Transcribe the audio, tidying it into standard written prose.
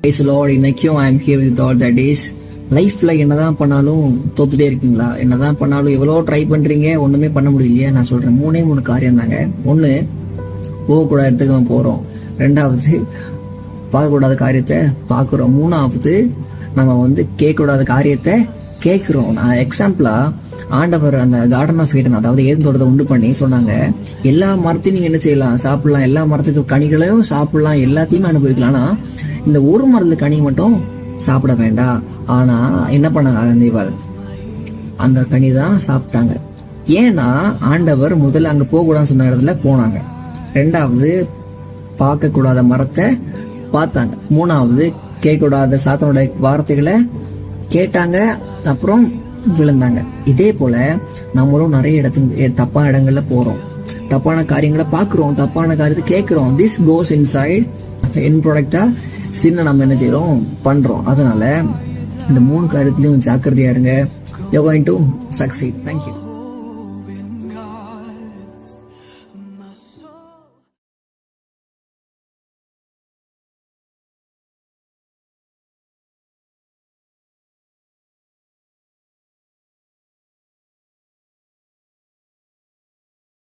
இன்னைக்கும் I am here with thought that is லைஃப்ல என்னதான் பண்ணாலும் தோத்துட்டே இருக்கீங்களா? என்னதான் பண்ணாலும் எவ்வளோ ட்ரை பண்றீங்க, ஒண்ணுமே பண்ண முடியலையே. நான் சொல்றேன், 3 காரியம் தாங்க. ஒண்ணு, போகக்கூடாத இடத்துக்கு நம்ம போறோம். 2வது, பார்க்கக்கூடாத காரியத்தை பார்க்குறோம். 3வது, நம்ம கேட்கக்கூடாத காரியத்தை கேட்கிறோம். நான் எக்ஸாம்பிளா ஆண்டவர் அந்த கார்டன் ஆஃப் ஈடன், அதாவது ஏதேன் தோட்டத்தை உண்டு பண்ணி சொன்னாங்க, எல்லா மரத்தையும் நீங்க என்ன செய்யலாம், சாப்பிடலாம், எல்லா மரத்துக்கு கனிகளையும் சாப்பிடலாம், எல்லாத்தையுமே அனுபவிக்கலாம். ஆனா இந்த ஒரு மரத்து கனி மட்டும் சாப்பிட வேண்டாம். ஆனா என்ன பண்ணாங்க அகந்தேவாள்? அந்த கனி தான் சாப்பிட்டாங்க. ஏன்னா ஆண்டவர் முதல்ல அங்க போக கூடாதுன்னு சொன்ன இடத்துல போனாங்க. 2வது, பார்க்க கூடாத மரத்தை பார்த்தாங்க. 3வது, கேட்கக்கூடாத சாத்தனோட வார்த்தைகளை கேட்டாங்க, அப்புறம் விழுந்தாங்க. இதே போல நம்மளும் நிறைய தப்பான இடங்கள்ல போறோம், தப்பான காரியங்களை பார்க்கிறோம், தப்பான காரியத்தை கேட்கிறோம். திஸ் கோஸ் இன்சைட் என் ப்ராடக்டா சின்ன நம்ம என்ன செய்யறோம், பண்றோம். அதனால இந்த 3 காரியத்திலையும் ஜாக்கிரதையா இருங்க. You're going to succeed. Thank you.